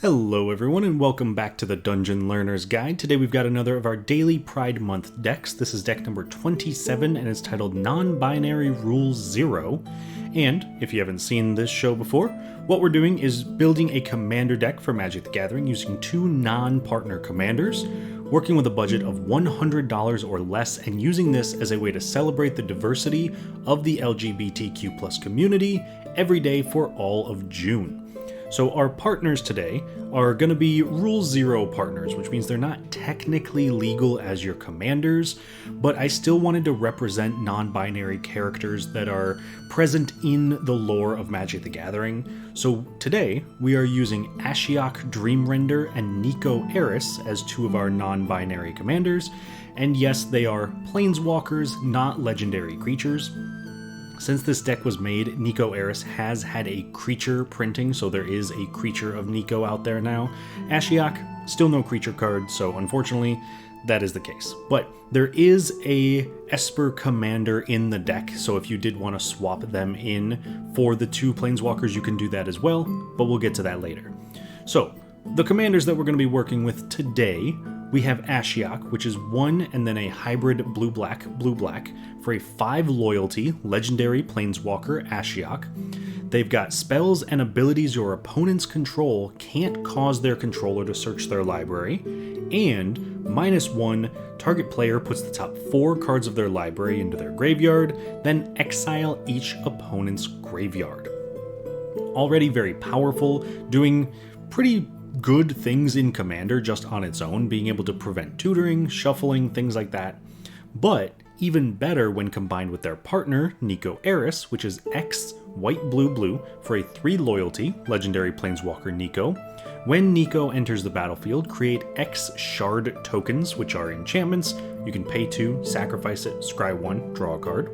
Hello everyone and welcome back to the Dungeon Learner's Guide. Today we've got another of our daily Pride Month decks. This is deck number 27 and it's titled Non-Binary Rule 0. And if you haven't seen this show before, what we're doing is building a commander deck for Magic the Gathering using two non-partner commanders, working with a budget of $100 or less and using this as a way to celebrate the diversity of the LGBTQ+ community every day for all of June. So our partners today are going to be Rule 0 partners, which means they're not technically legal as your commanders, but I still wanted to represent non-binary characters that are present in the lore of Magic the Gathering. So today we are using Ashiok, Dreamrender, and Niko Aris as two of our non-binary commanders, and yes, they are planeswalkers, not legendary creatures. Since this deck was made, Niko Aris has had a creature printing, so there is a creature of Niko out there now. Ashiok, still no creature card, so unfortunately, that is the case. But there is a Esper commander in the deck, so if you did want to swap them in for the two planeswalkers, you can do that as well, but we'll get to that later. So, the commanders that we're going to be working with today, we have Ashiok, which is 1 and then a hybrid blue-black for a 5 loyalty legendary planeswalker Ashiok. They've got spells and abilities your opponents control can't cause their controller to search their library, and -1, target player puts the top 4 cards of their library into their graveyard, then exile each opponent's graveyard. Already very powerful, doing pretty good things in Commander just on its own, being able to prevent tutoring, shuffling, things like that. But even better when combined with their partner, Niko Aris, which is X white-blue-blue for a 3 loyalty legendary planeswalker Niko. When Niko enters the battlefield, create X shard tokens, which are enchantments. You can pay 2, sacrifice it, scry 1, draw a card.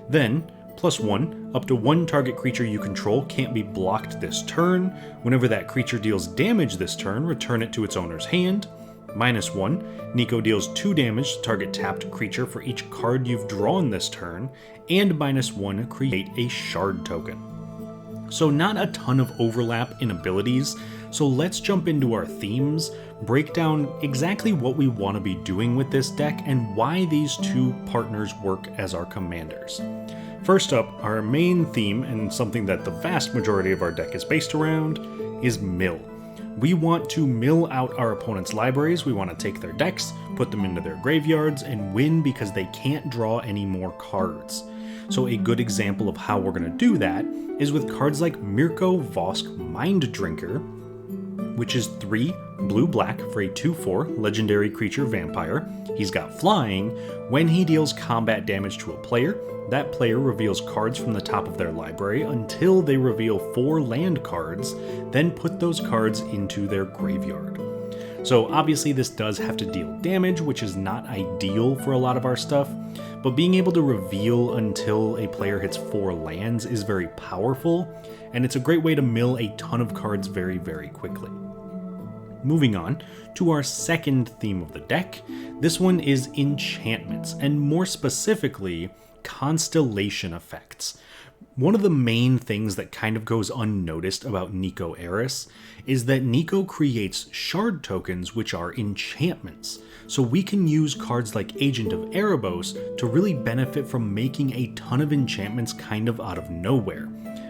Then +1, up to 1 target creature you control can't be blocked this turn. Whenever that creature deals damage this turn, return it to its owner's hand. -1, Niko deals 2 damage to target tapped creature for each card you've drawn this turn. And -1, create a shard token. So not a ton of overlap in abilities, so let's jump into our themes, break down exactly what we want to be doing with this deck, and why these two partners work as our commanders. First up, our main theme, and something that the vast majority of our deck is based around, is mill. We want to mill out our opponent's libraries, we want to take their decks, put them into their graveyards, and win because they can't draw any more cards. So a good example of how we're going to do that is with cards like Mirko Vosk Mind Drinker, which is 3 blue-black for a 2/4 legendary creature vampire. He's got flying. When he deals combat damage to a player, that player reveals cards from the top of their library until they reveal 4 land cards, then put those cards into their graveyard. So obviously this does have to deal damage, which is not ideal for a lot of our stuff, but being able to reveal until a player hits 4 lands is very powerful, and it's a great way to mill a ton of cards very, very quickly. Moving on to our second theme of the deck, this one is enchantments, and more specifically, constellation effects. One of the main things that kind of goes unnoticed about Niko Aris is that Niko creates shard tokens which are enchantments. So we can use cards like Agent of Erebos to really benefit from making a ton of enchantments kind of out of nowhere.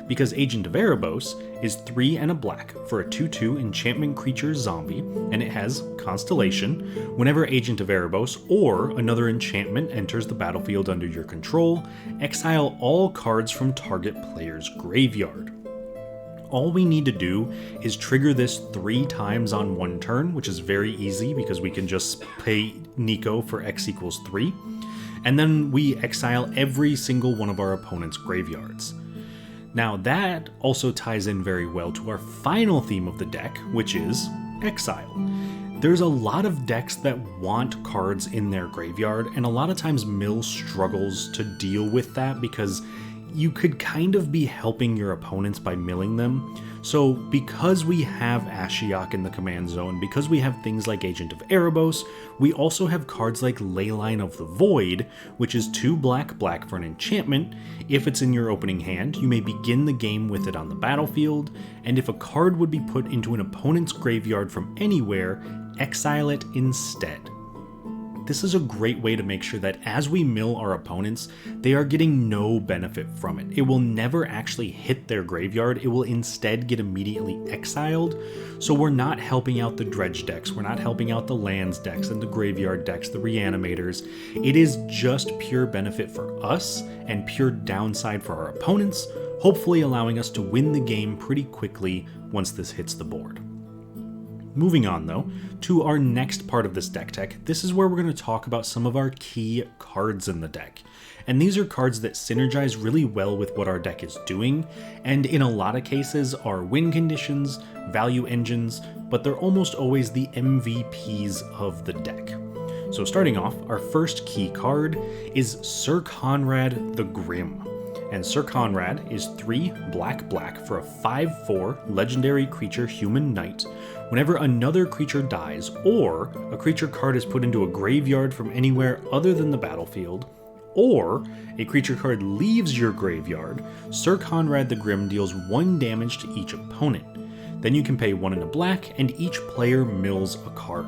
Because Agent of Erebos is 3 and a black for a 2/2 enchantment creature zombie, and it has Constellation. Whenever Agent of Erebos or another enchantment enters the battlefield under your control, exile all cards from target player's graveyard. All we need to do is trigger this 3 times on 1 turn, which is very easy because we can just pay Niko for X equals 3, and then we exile every single one of our opponent's graveyards. Now that also ties in very well to our final theme of the deck, which is exile. There's a lot of decks that want cards in their graveyard, and a lot of times Mill struggles to deal with that because you could kind of be helping your opponents by milling them. So because we have Ashiok in the command zone, because we have things like Agent of Erebos, we also have cards like Leyline of the Void, which is 2 black for an enchantment. If it's in your opening hand, you may begin the game with it on the battlefield, and if a card would be put into an opponent's graveyard from anywhere, exile it instead. This is a great way to make sure that as we mill our opponents, they are getting no benefit from it. It will never actually hit their graveyard, it will instead get immediately exiled, so we're not helping out the dredge decks, we're not helping out the lands decks and the graveyard decks, the reanimators. It is just pure benefit for us and pure downside for our opponents, hopefully allowing us to win the game pretty quickly once this hits the board. Moving on though, to our next part of this deck tech, this is where we're going to talk about some of our key cards in the deck. And these are cards that synergize really well with what our deck is doing, and in a lot of cases are win conditions, value engines, but they're almost always the MVPs of the deck. So starting off, our first key card is Sir Conrad the Grim. And Sir Conrad is 3 black for a 5/4 legendary creature human knight. Whenever another creature dies, or a creature card is put into a graveyard from anywhere other than the battlefield, or a creature card leaves your graveyard, Sir Conrad the Grim deals 1 damage to each opponent. Then you can pay 1 in a black, and each player mills a card.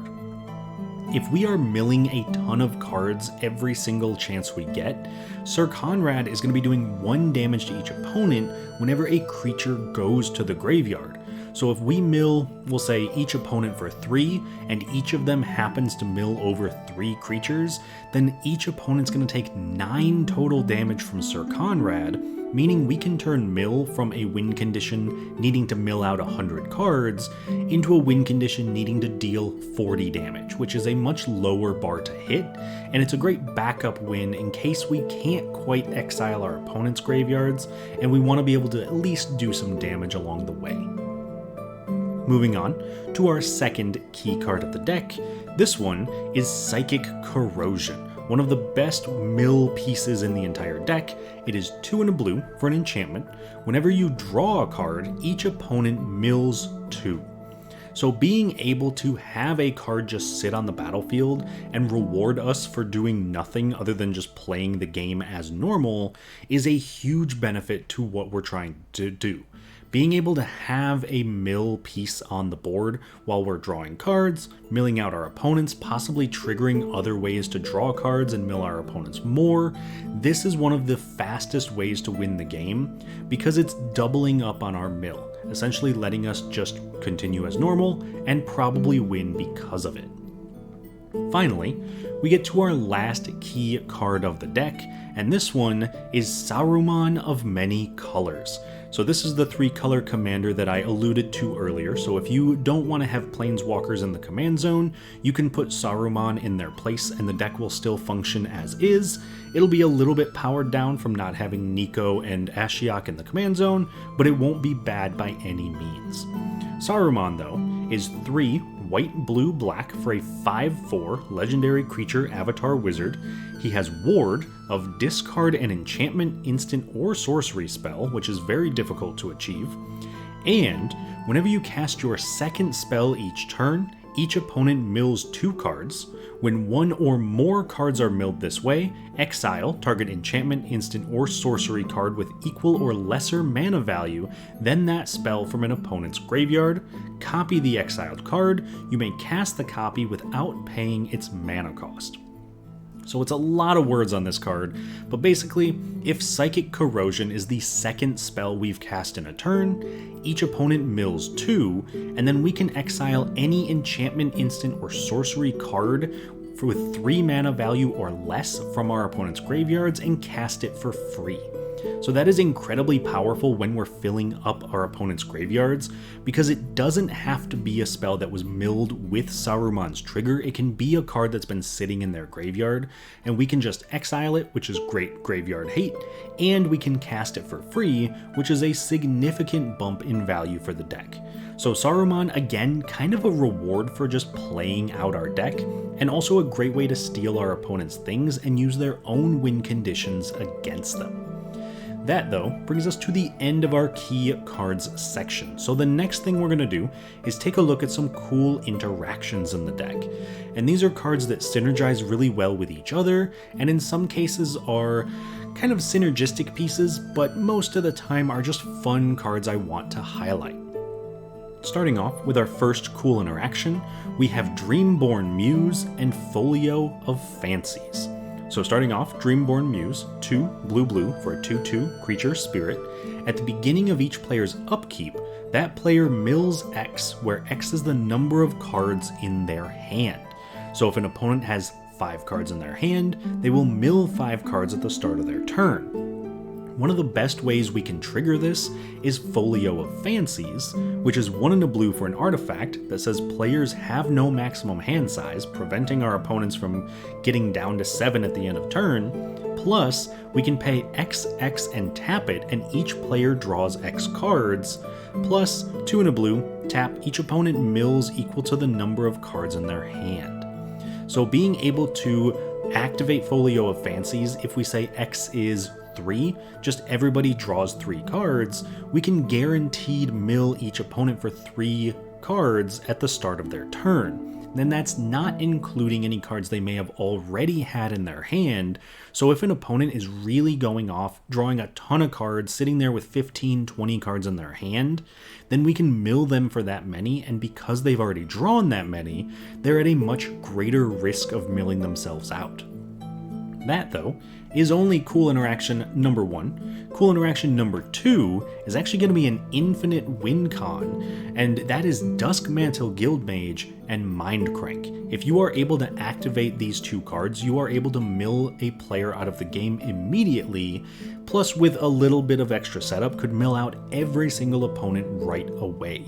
If we are milling a ton of cards every single chance we get, Sir Conrad is going to be doing 1 damage to each opponent whenever a creature goes to the graveyard. So if we mill, we'll say each opponent for 3, and each of them happens to mill over 3 creatures, then each opponent's going to take 9 total damage from Sir Conrad, meaning we can turn mill from a win condition needing to mill out 100 cards into a win condition needing to deal 40 damage, which is a much lower bar to hit, and it's a great backup win in case we can't quite exile our opponent's graveyards, and we want to be able to at least do some damage along the way. Moving on to our second key card of the deck, this one is Psychic Corrosion, one of the best mill pieces in the entire deck. It is 2 and a blue for an enchantment. Whenever you draw a card, each opponent mills 2. So being able to have a card just sit on the battlefield and reward us for doing nothing other than just playing the game as normal is a huge benefit to what we're trying to do. Being able to have a mill piece on the board while we're drawing cards, milling out our opponents, possibly triggering other ways to draw cards and mill our opponents more, this is one of the fastest ways to win the game because it's doubling up on our mill, essentially letting us just continue as normal and probably win because of it. Finally, we get to our last key card of the deck, and this one is Saruman of Many Colors. So this is the 3-color commander that I alluded to earlier, so if you don't want to have planeswalkers in the command zone, you can put Saruman in their place and the deck will still function as is. It'll be a little bit powered down from not having Niko and Ashiok in the command zone, but it won't be bad by any means. Saruman, though, is 3 white-blue-black for a 5/4 legendary creature avatar wizard. He has Ward of discard an enchantment, instant, or sorcery spell, which is very difficult to achieve. And whenever you cast your second spell each turn, each opponent mills 2 cards. When 1 or more cards are milled this way, exile target enchantment, instant, or sorcery card with equal or lesser mana value than that spell from an opponent's graveyard. Copy the exiled card. You may cast the copy without paying its mana cost. So it's a lot of words on this card, but basically, if Psychic Corrosion is the second spell we've cast in a turn, each opponent mills 2, and then we can exile any enchantment, instant, or sorcery card with 3 mana value or less from our opponent's graveyards and cast it for free. So that is incredibly powerful when we're filling up our opponent's graveyards, because it doesn't have to be a spell that was milled with Saruman's trigger. It can be a card that's been sitting in their graveyard, and we can just exile it, which is great graveyard hate, and we can cast it for free, which is a significant bump in value for the deck. So Saruman, again, kind of a reward for just playing out our deck, and also a great way to steal our opponent's things and use their own win conditions against them. That, though, brings us to the end of our key cards section. So the next thing we're going to do is take a look at some cool interactions in the deck. And these are cards that synergize really well with each other, and in some cases are kind of synergistic pieces, but most of the time are just fun cards I want to highlight. Starting off with our first cool interaction, we have Dreamborn Muse and Folio of Fancies. So starting off, Dreamborn Muse, 2 blue for a 2/2 creature spirit. At the beginning of each player's upkeep, that player mills X, where X is the number of cards in their hand. So if an opponent has 5 cards in their hand, they will mill 5 cards at the start of their turn. One of the best ways we can trigger this is Folio of Fancies, which is 1 and a blue for an artifact that says players have no maximum hand size, preventing our opponents from getting down to 7 at the end of turn. Plus, we can pay XX and tap it, and each player draws X cards. Plus, 2 and a blue, tap, each opponent mills equal to the number of cards in their hand. So being able to activate Folio of Fancies, if we say X is 3, just everybody draws 3 cards, we can guaranteed mill each opponent for 3 cards at the start of their turn. Then that's not including any cards they may have already had in their hand, so if an opponent is really going off, drawing a ton of cards, sitting there with 15, 20 cards in their hand, then we can mill them for that many, and because they've already drawn that many, they're at a much greater risk of milling themselves out. That, though, is only cool interaction number 1. Cool interaction number 2 is actually going to be an infinite win con, and that is Duskmantle Guildmage and Mindcrank. If you are able to activate these 2 cards, you are able to mill a player out of the game immediately, plus with a little bit of extra setup could mill out every single opponent right away.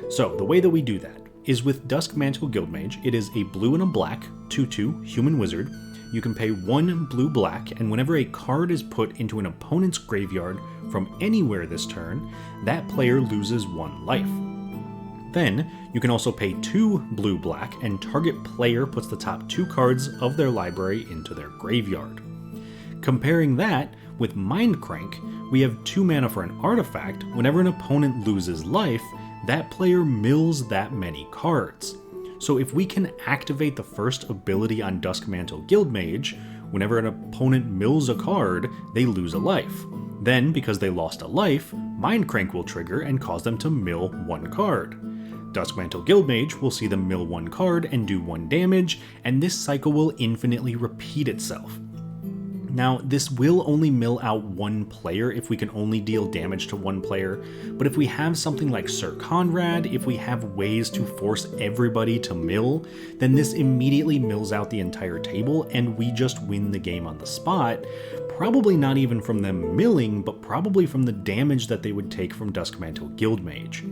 So the way that we do that is with Duskmantle Guildmage. It is a blue and a black 2/2 human wizard. You can pay 1 blue-black, and whenever a card is put into an opponent's graveyard from anywhere this turn, that player loses 1 life. Then, you can also pay 2 blue-black, and target player puts the top 2 cards of their library into their graveyard. Comparing that with Mindcrank, we have 2 mana for an artifact. Whenever an opponent loses life, that player mills that many cards. So if we can activate the first ability on Duskmantle Guildmage, whenever an opponent mills a card, they lose a life. Then, because they lost a life, Mindcrank will trigger and cause them to mill 1 card. Duskmantle Guildmage will see them mill 1 card and do 1 damage, and this cycle will infinitely repeat itself. Now, this will only mill out 1 player if we can only deal damage to 1 player, but if we have something like Sir Conrad, if we have ways to force everybody to mill, then this immediately mills out the entire table and we just win the game on the spot. Probably not even from them milling, but probably from the damage that they would take from Duskmantle Guildmage.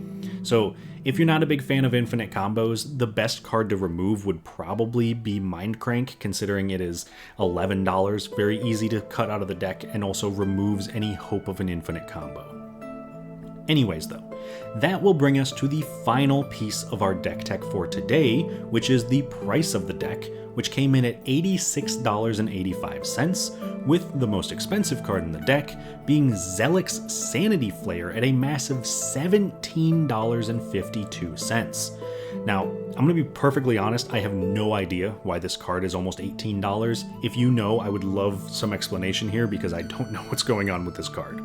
So, if you're not a big fan of infinite combos, the best card to remove would probably be Mindcrank, considering it is $11, very easy to cut out of the deck, and also removes any hope of an infinite combo. Anyways though, that will bring us to the final piece of our deck tech for today, which is the price of the deck, which came in at $86.85, with the most expensive card in the deck being Zelix Sanity Flare at a massive $17.52. Now, I'm going to be perfectly honest, I have no idea why this card is almost $18. If you know, I would love some explanation here because I don't know what's going on with this card.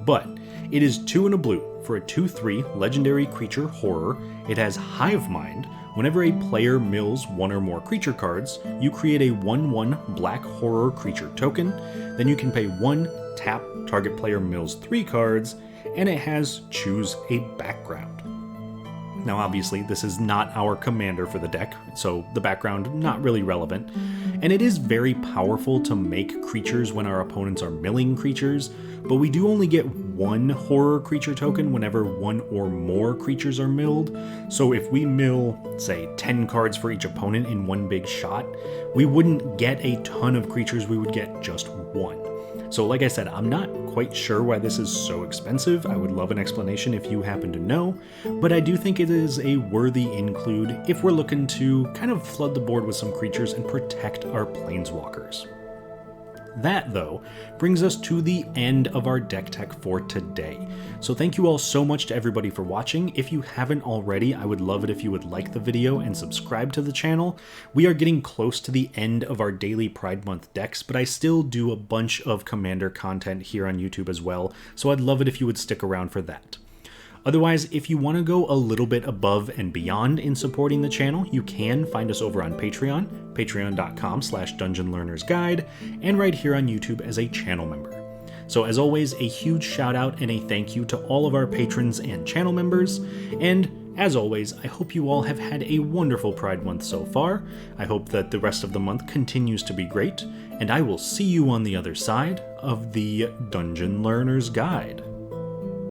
But it is 2 and a blue for a 2/3 legendary creature horror. It has Hive Mind. Whenever a player mills 1 or more creature cards, you create a 1/1 black horror creature token. Then you can pay 1, tap, target player mills 3 cards, and it has choose a background. Now obviously this is not our commander for the deck, so the background not really relevant. And it is very powerful to make creatures when our opponents are milling creatures, but we do only get 1 horror creature token whenever 1 or more creatures are milled. So if we mill, say, 10 cards for each opponent in 1 big shot, we wouldn't get a ton of creatures, we would get just 1. So like I said, I'm not quite sure why this is so expensive. I would love an explanation if you happen to know, but I do think it is a worthy include if we're looking to kind of flood the board with some creatures and protect our planeswalkers. That, though, brings us to the end of our deck tech for today. So thank you all so much to everybody for watching. If you haven't already, I would love it if you would like the video and subscribe to the channel. We are getting close to the end of our daily Pride Month decks, but I still do a bunch of Commander content here on YouTube as well, so I'd love it if you would stick around for that. Otherwise, if you want to go a little bit above and beyond in supporting the channel, you can find us over on Patreon, patreon.com/dungeonlearnersguide, and right here on YouTube as a channel member. So as always, a huge shout out and a thank you to all of our patrons and channel members, and as always, I hope you all have had a wonderful Pride Month so far. I hope that the rest of the month continues to be great, and I will see you on the other side of the Dungeon Learner's Guide.